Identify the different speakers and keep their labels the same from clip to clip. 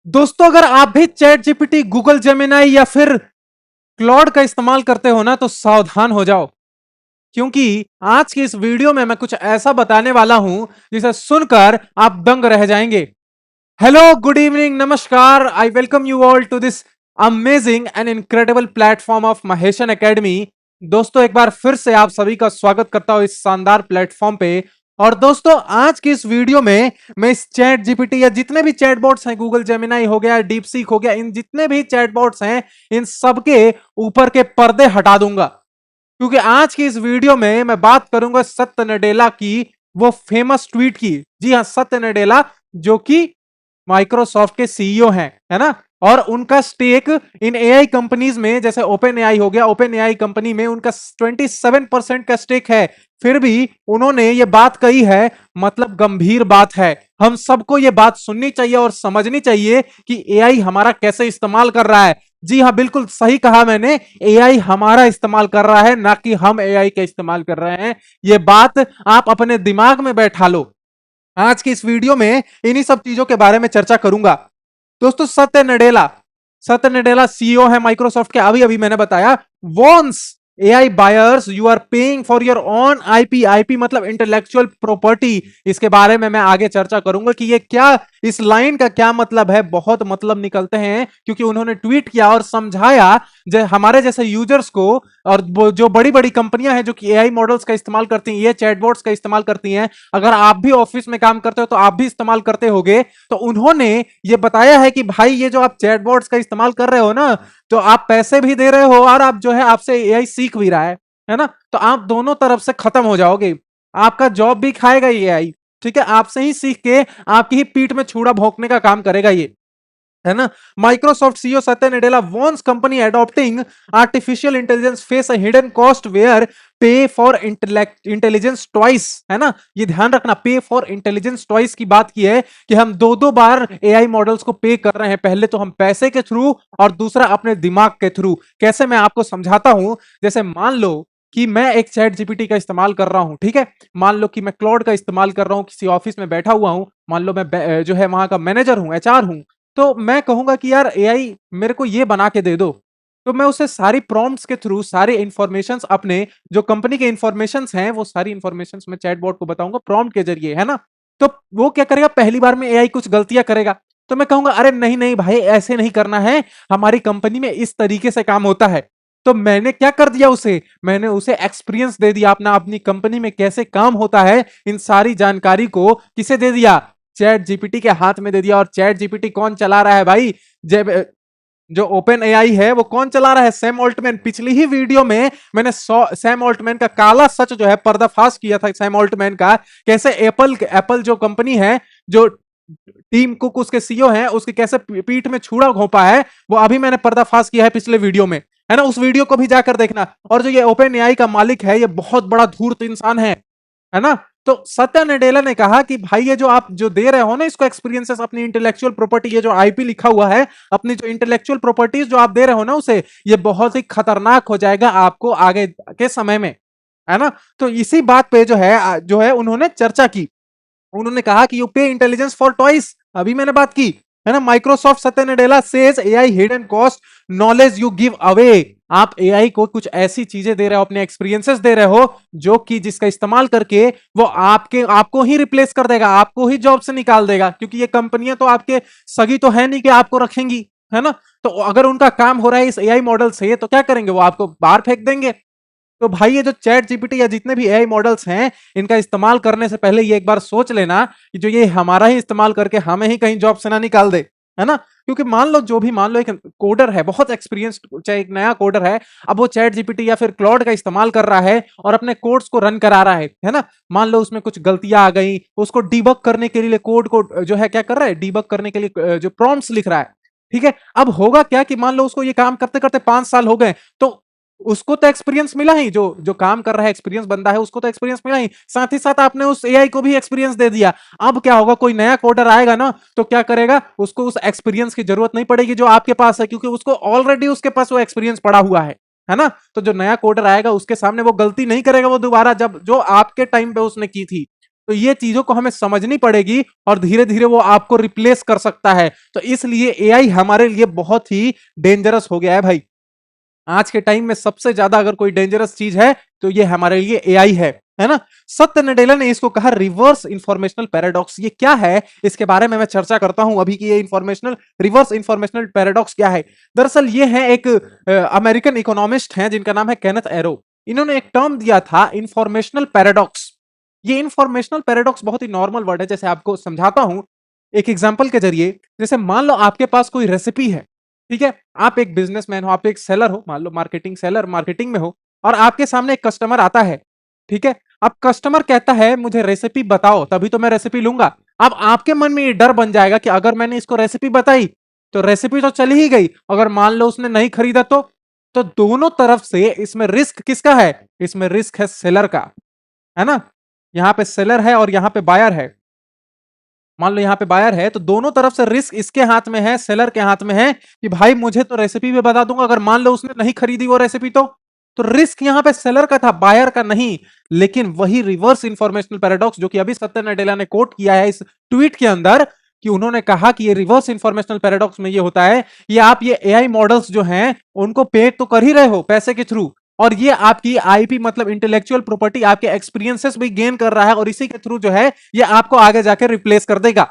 Speaker 1: दोस्तों अगर आप भी चैट जीपीटी, गूगल जेमिनाई या फिर क्लॉड का इस्तेमाल करते हो ना तो सावधान हो जाओ, क्योंकि आज की इस वीडियो में मैं कुछ ऐसा बताने वाला हूं जिसे सुनकर आप दंग रह जाएंगे। हेलो, गुड इवनिंग, नमस्कार। I welcome you all to this amazing and incredible platform of Maheshan academy. दोस्तों एक बार फिर से आप सभी का स्वागत करता हूं इस शानदार प्लेटफॉर्म पे। और दोस्तों आज की इस वीडियो में मैं इस चैट जीपीटी या जितने भी चैटबॉट्स हैं, गूगल जेमिनाई हो गया, डीप सीक हो गया, इन जितने भी चैटबॉट्स हैं इन सबके ऊपर के पर्दे हटा दूंगा, क्योंकि आज की इस वीडियो में मैं बात करूंगा सत्य नडेला की, वो फेमस ट्वीट की। जी हाँ, सत्य नडेला जो कि माइक्रोसॉफ्ट के सीईओ हैं, है ना। और उनका स्टेक इन एआई कंपनीज में, जैसे ओपन एआई हो गया, ओपन एआई कंपनी में उनका 27% का स्टेक है। फिर भी उन्होंने ये बात कही है, मतलब गंभीर बात है। हम सबको ये बात सुननी चाहिए और समझनी चाहिए कि एआई हमारा कैसे इस्तेमाल कर रहा है। जी हाँ, बिल्कुल सही कहा मैंने, एआई हमारा इस्तेमाल कर रहा है, ना कि हम एआई का इस्तेमाल कर रहे हैं। ये बात आप अपने दिमाग में बैठा लो। आज की इस वीडियो में इन्हीं सब चीजों के बारे में चर्चा करूंगा। दोस्तों सत्य नडेला सीईओ है माइक्रोसॉफ्ट के। अभी अभी मैंने बताया, warns AI buyers you are paying for your own IP. IP मतलब इंटेलेक्चुअल प्रॉपर्टी। इसके बारे में मैं आगे चर्चा करूंगा कि ये क्या, इस लाइन का क्या मतलब है। बहुत मतलब निकलते हैं, क्योंकि उन्होंने ट्वीट किया और समझाया हमारे जैसे यूजर्स को। और जो बड़ी बड़ी कंपनियां हैं जो कि एआई मॉडल्स का इस्तेमाल करती हैं, ये चैटबॉट्स का इस्तेमाल करती हैं, अगर आप भी ऑफिस में काम करते हो तो आप भी इस्तेमाल करते होगे। तो उन्होंने ये बताया है कि भाई ये जो आप चैटबॉट्स का इस्तेमाल कर रहे हो ना, तो आप पैसे भी दे रहे हो और आप जो है आपसे एआई सीख भी रहा है ना। तो आप दोनों तरफ से खत्म हो जाओगे। आपका जॉब भी खाएगा ये एआई, ठीक है। आपसे ही सीख के आपकी ही पीठ में छुरा भोंकने का काम करेगा ये, है ना। Microsoft CEO Satya Nadella warns company adopting artificial intelligence face a hidden cost where pay for intelligence twice, है ना। ये ध्यान रखना, पे फॉर इंटेलिजेंस ट्वाइस की बात की है कि हम दो दो बार एआई मॉडल्स को पे कर रहे हैं। पहले तो हम पैसे के थ्रू और दूसरा अपने दिमाग के थ्रू। कैसे, मैं आपको समझाता हूं। जैसे मान लो कि मैं एक चैट जीपीटी का इस्तेमाल कर रहा हूं, ठीक है। मान लो कि मैं क्लॉड का इस्तेमाल कर रहा हूं, किसी ऑफिस में बैठा हुआ हूं। मान लो मैं जो है वहां का मैनेजर हूं, एचआर हूं। तो मैं कहूंगा कि यार एआई मेरे को ये बना के दे दो। तो मैं उसे सारी प्रॉम्प्ट्स के थ्रू सारे इंफॉर्मेशंस, अपने जो कंपनी के इंफॉर्मेशंस हैं, वो सारी इंफॉर्मेशंस मैं चैटबॉट को बताऊंगा प्रॉम्प्ट के जरिए, है ना। तो वो क्या करेगा, पहली बार में एआई कुछ गलतियां करेगा। तो मैं कहूंगा अरे नहीं नहीं भाई, ऐसे नहीं करना है, हमारी कंपनी में इस तरीके से काम होता है। तो मैंने क्या कर दिया, उसे मैंने उसे एक्सपीरियंस दे दिया अपना, अपनी कंपनी में कैसे काम होता है। इन सारी जानकारी को किसे दे दिया, चैट जीपीटी के हाथ में दे दिया। और चैट जीपीटी कौन चला रहा है भाई, जब जो ओपन एआई है वो कौन चला रहा है, सैम ऑल्टमैन। पिछली ही वीडियो में मैंने सैम ऑल्टमैन का काला सच जो है पर्दाफाश किया था, सैम ऑल्टमैन का। कैसे एप्पल जो कंपनी है, जो टीम कुक उसके सीईओ हैं, उसकी कैसे पीठ में छुरा घोंपा है, वो अभी मैंने पर्दाफाश किया है पिछले वीडियो में, है ना। उस वीडियो को भी जाकर देखना। और जो ये ओपन एआई का मालिक है, ये बहुत बड़ा धूर्त इंसान है ना। तो सत्या नडेला ने कहा कि भाई ये जो आप जो दे रहे हो ना, इसको एक्सपीरियंसेस, अपनी इंटेलेक्चुअल प्रॉपर्टी, ये जो आईपी लिखा हुआ है, अपनी जो इंटेलेक्चुअल प्रॉपर्टीज जो आप दे रहे हो ना उसे, ये बहुत ही खतरनाक हो जाएगा आपको आगे के समय में, है ना। तो इसी बात पे जो है उन्होंने चर्चा की। उन्होंने कहा कि यू पे इंटेलिजेंस फॉर टॉइस, अभी मैंने बात की, है ना। माइक्रोसॉफ्ट सत्य Nadella says AI hidden cost knowledge you give away. आप एआई को कुछ ऐसी चीजें दे रहे हो, अपने एक्सपीरियंसेस दे रहे हो, जो कि जिसका इस्तेमाल करके वो आपको ही रिप्लेस कर देगा, आपको ही जॉब से निकाल देगा। क्योंकि ये कंपनियां तो आपके सगी तो है नहीं कि आपको रखेंगी, है ना। तो अगर उनका काम हो रहा है इस एआई मॉडल से, तो क्या करेंगे, वो आपको बाहर फेंक देंगे। तो भाई ये जो चैट जीपीटी या जितने भी एआई मॉडल्स हैं, इनका इस्तेमाल करने से पहले ये एक बार सोच लेना कि जो ये हमारा ही इस्तेमाल करके हमें ही कहीं जॉब से ना निकाल दे, है ना। क्योंकि मान लो एक कोडर है, बहुत एक्सपीरियंस्ड, चाहे एक नया कोडर है, अब वो चैट जीपीटी या फिर क्लॉड का इस्तेमाल कर रहा है और अपने कोड्स को रन करा रहा है ना। मान लो उसमें कुछ गलतियां आ गई, उसको डीबग करने के लिए कोड को जो है क्या कर रहा है, डीबग करने के लिए जो प्रॉम्प्ट्स लिख रहा है, ठीक है। अब होगा क्या कि मान लो उसको ये काम करते करते 5 साल हो गए, तो उसको तो एक्सपीरियंस मिला ही, जो जो काम कर रहा है, एक्सपीरियंस बंदा है, उसको तो एक्सपीरियंस मिला ही, साथ ही साथ आपने उस एआई को भी एक्सपीरियंस दे दिया। अब क्या होगा, कोई नया कोडर आएगा ना, तो क्या करेगा, उसको उस एक्सपीरियंस की जरूरत नहीं पड़ेगी जो आपके पास है, क्योंकि उसको ऑलरेडी उसके पास वो एक्सपीरियंस पड़ा हुआ है ना। तो जो नया कोडर आएगा उसके सामने वो गलती नहीं करेगा वो दोबारा, जब जो आपके टाइम पे उसने की थी। तो ये चीजों को हमें समझनी पड़ेगी और धीरे धीरे वो आपको रिप्लेस कर सकता है। तो इसलिए एआई हमारे लिए बहुत ही डेंजरस हो गया है भाई। आज के टाइम में सबसे ज्यादा अगर कोई डेंजरस चीज है तो ये हमारे लिए एआई है ना। सत्य नडेला ने इसको कहा रिवर्स इंफॉर्मेशनल पैराडॉक्स। ये क्या है इसके बारे में मैं चर्चा करता हूं अभी कि ये रिवर्स इंफॉर्मेशनल पैराडॉक्स क्या है। दरअसल ये है एक अमेरिकन इकोनॉमिस्ट हैं जिनका नाम है केनेथ एरो। इन्होंने एक टर्म दिया था इंफॉर्मेशनल पैराडॉक्स। ये इंफॉर्मेशनल पैराडॉक्स बहुत ही नॉर्मल वर्ड है, जैसे आपको समझाता हूं एक एग्जांपल के जरिए। जैसे मान लो आपके पास कोई रेसिपी है, ठीक है, आप एक बिजनेसमैन हो, आप एक सेलर हो, मान लो मार्केटिंग सेलर, मार्केटिंग में हो, और आपके सामने एक कस्टमर आता है, ठीक है। अब कस्टमर कहता है मुझे रेसिपी बताओ तभी तो मैं रेसिपी लूंगा। अब आपके मन में ये डर बन जाएगा कि अगर मैंने इसको रेसिपी बताई तो रेसिपी तो चली ही गई, अगर मान लो उसने नहीं खरीदा तो दोनों तरफ से इसमें रिस्क किसका है? इसमें रिस्क है सेलर का, है ना। यहां पे सेलर है और यहां पे बायर है। मान लो यहाँ पे बायर है तो दोनों तरफ से रिस्क इसके हाथ में है, सेलर के हाथ में है कि भाई मुझे तो रेसिपी भी बता दूंगा, अगर मान लो उसने नहीं खरीदी वो रेसिपी तो रिस्क यहाँ पे सेलर का था, बायर का नहीं। लेकिन वही रिवर्स इंफॉर्मेशनल पैराडॉक्स जो कि अभी सत्य नडेला ने कोट किया है इस ट्वीट के अंदर, कि उन्होंने कहा कि ये रिवर्स इंफॉर्मेशनल पैराडॉक्स में ये होता है, ये आप ये एआई मॉडल्स जो हैं उनको पे तो कर ही रहे हो पैसे के थ्रू, और ये आपकी आईपी मतलब इंटेलेक्चुअल प्रॉपर्टी, आपके एक्सपीरियंसेस भी गेन कर रहा है, और इसी के थ्रू जो है ये आपको आगे जाके रिप्लेस कर देगा।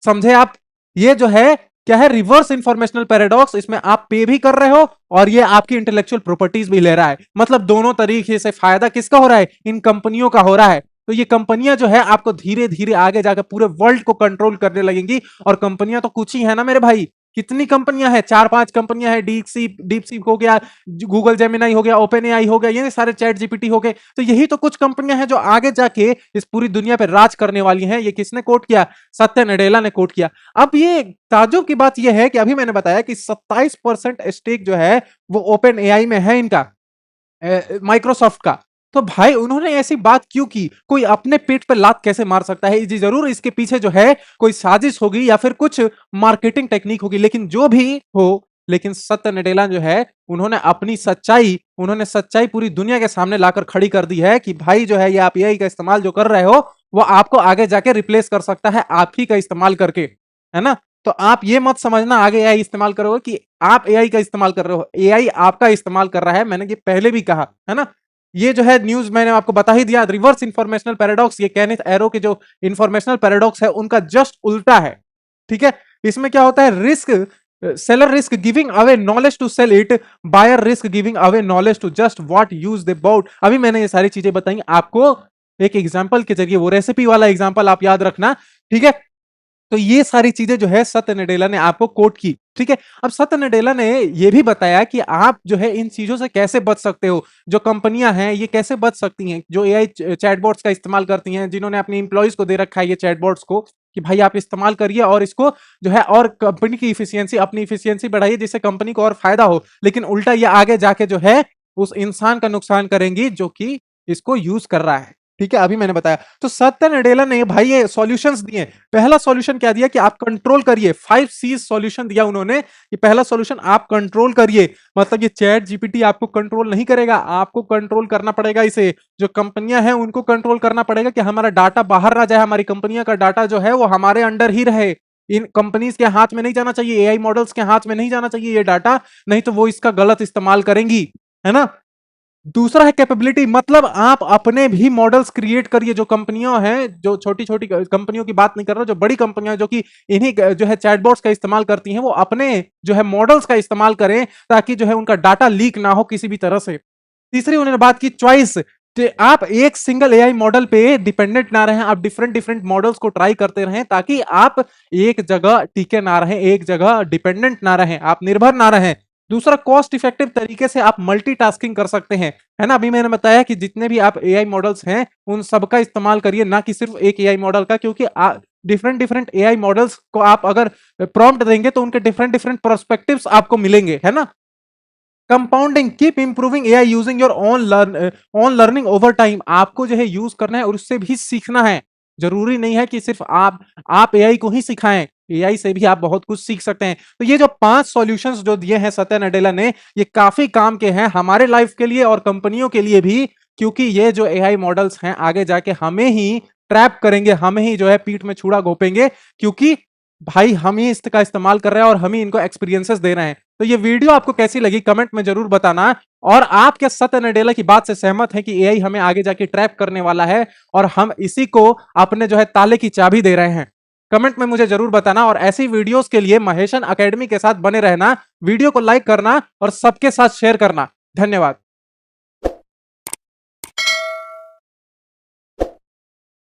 Speaker 1: समझे आप? ये जो है क्या है? Reverse informational paradox. इसमें आप पे भी कर रहे हो और ये आपकी इंटेलेक्चुअल प्रॉपर्टीज भी ले रहा है। मतलब दोनों तरीके से फायदा किसका हो रहा है? इन कंपनियों का हो रहा है। तो ये कंपनियां जो है आपको धीरे धीरे आगे जाकर पूरे वर्ल्ड को कंट्रोल करने लगेंगी। और कंपनियां तो कुछ ही है ना मेरे भाई, कितनी कंपनियां हैं? 4-5 कंपनियां हैं। डीपसीप हो गया, गूगल जेमिनाई हो गया, ओपन एआई हो गया, ये सारे चैट जीपीटी हो गए। तो यही तो कुछ कंपनियां हैं जो आगे जाके इस पूरी दुनिया पे राज करने वाली हैं। ये किसने कोट किया? सत्य नडेला ने कोट किया। अब ये ताज्जुब की बात यह है कि अभी मैंने बताया कि 27% स्टेक जो है वो ओपन एआई में है, इनका माइक्रोसॉफ्ट का। तो भाई उन्होंने ऐसी बात क्यों की? कोई अपने पेट पे लात कैसे मार सकता है? जी जरूर इसके पीछे जो है कोई साजिश होगी या फिर कुछ मार्केटिंग टेक्निक होगी, लेकिन जो भी हो, लेकिन सत्य नडेला जो है उन्होंने सच्चाई पूरी दुनिया के सामने लाकर खड़ी कर दी है कि भाई जो है ये आप एआई का इस्तेमाल जो कर रहे हो वो आपको आगे जाके रिप्लेस कर सकता है आप ही का इस्तेमाल करके, है ना। तो आप ये मत समझना आगे एआई इस्तेमाल करोगे कि आप एआई का इस्तेमाल कर रहे हो, एआई आपका इस्तेमाल कर रहा है। मैंने ये पहले भी कहा है ना। ये जो है न्यूज मैंने आपको बता ही दिया। रिवर्स इंफॉर्मेशनल पैराडॉक्स, ये केनेथ एरो के जो इंफॉर्मेशनल पैराडॉक्स है उनका जस्ट उल्टा है, ठीक है। इसमें क्या होता है? Seller risk giving away knowledge to sell it, buyer risk giving away knowledge to just what use they about. अभी मैंने ये सारी चीजें बताई आपको एक एग्जांपल के जरिए, वो रेसिपी वाला एग्जांपल आप याद रखना, ठीक है। तो ये सारी चीजें जो है सत्य नडेला ने आपको कोट की, ठीक है। अब सत्य नडेला ने यह भी बताया कि आप जो है इन चीजों से कैसे बच सकते हो। जो कंपनियां हैं ये कैसे बच सकती हैं, जो एआई चैटबॉट्स का इस्तेमाल करती हैं, जिन्होंने अपने इंप्लॉइज को दे रखा है ये चैटबॉट्स को कि भाई आप इस्तेमाल करिए और इसको जो है और कंपनी की इफिशियंसी, अपनी इफिशियंसी बढ़ाइए जिससे कंपनी को और फायदा हो। लेकिन उल्टा ये आगे जाके जो है उस इंसान का नुकसान करेंगी जो कि इसको यूज कर रहा है, ठीक है। अभी मैंने बताया। तो सत्य नडेला ने भाई ये सॉल्यूशंस दिए। पहला सॉल्यूशन क्या दिया कि आप कंट्रोल करिए, 5 C सॉल्यूशन दिया उन्होंने कि पहला सॉल्यूशन आप कंट्रोल करिए। मतलब ये चैट जीपीटी आपको कंट्रोल नहीं करेगा, आपको कंट्रोल करना पड़ेगा इसे। जो कंपनियां हैं उनको कंट्रोल करना पड़ेगा कि हमारा डाटा बाहर ना जाए, हमारी कंपनियां का डाटा जो है वो हमारे अंडर ही रहे। इन कंपनीज के हाथ में नहीं जाना चाहिए, एआई मॉडल्स के हाथ में नहीं जाना चाहिए ये डाटा, नहीं तो वो इसका गलत इस्तेमाल करेंगी, है ना। दूसरा है कैपेबिलिटी, मतलब आप अपने भी मॉडल्स क्रिएट करिए। जो कंपनियां हैं, जो छोटी छोटी कंपनियों की बात नहीं कर रहा, जो बड़ी कंपनियां जो कि इन्हीं जो है चैटबॉट्स का इस्तेमाल करती हैं, वो अपने जो है मॉडल्स का इस्तेमाल करें ताकि जो है उनका डाटा लीक ना हो किसी भी तरह से। तीसरी उन्होंने बात की चॉइस, आप एक सिंगल एआई मॉडल पे डिपेंडेंट ना रहें, आप डिफरेंट डिफरेंट मॉडल्स को ट्राई करते रहें ताकि आप एक जगह टिके ना रहें, एक जगह डिपेंडेंट ना रहें, आप निर्भर ना रहें। दूसरा, कॉस्ट इफेक्टिव तरीके से आप मल्टीटास्किंग कर सकते हैं, है ना। अभी मैंने बताया कि जितने भी आप एआई मॉडल्स हैं उन सबका इस्तेमाल करिए, ना कि सिर्फ एक एआई मॉडल का, क्योंकि डिफरेंट डिफरेंट एआई मॉडल्स को आप अगर प्रॉम्प्ट देंगे तो उनके डिफरेंट डिफरेंट पर्सपेक्टिव्स आपको मिलेंगे, है ना। Compounding, keep improving AI using your own learning over time. आपको जो है यूज करना है और उससे भी सीखना है। जरूरी नहीं है कि सिर्फ आप एआई को ही सिखाएं, एआई से भी आप बहुत कुछ सीख सकते हैं। तो ये जो 5 सॉल्यूशंस जो दिए हैं सत्य नडेला ने, ये काफी काम के हैं हमारे लाइफ के लिए और कंपनियों के लिए भी, क्योंकि ये जो एआई मॉडल्स हैं आगे जाके हमें ही ट्रैप करेंगे, हम ही जो है पीठ में छुरा घोपेंगे, क्योंकि भाई हम ही इसका इस्तेमाल कर रहे हैं और हम ही इनको एक्सपीरियंसेस दे रहे हैं। तो ये वीडियो आपको कैसी लगी कमेंट में जरूर बताना। और आप क्या सत्य नडेला की बात से सहमत हैं कि एआई हमें आगे जाके ट्रैप करने वाला है और हम इसी को अपने जो है ताले की चाबी दे रहे हैं? कमेंट में मुझे जरूर बताना। और ऐसी वीडियोस के लिए महेशन एकेडमी के साथ बने रहना, वीडियो को लाइक करना और सबके साथ शेयर करना। धन्यवाद।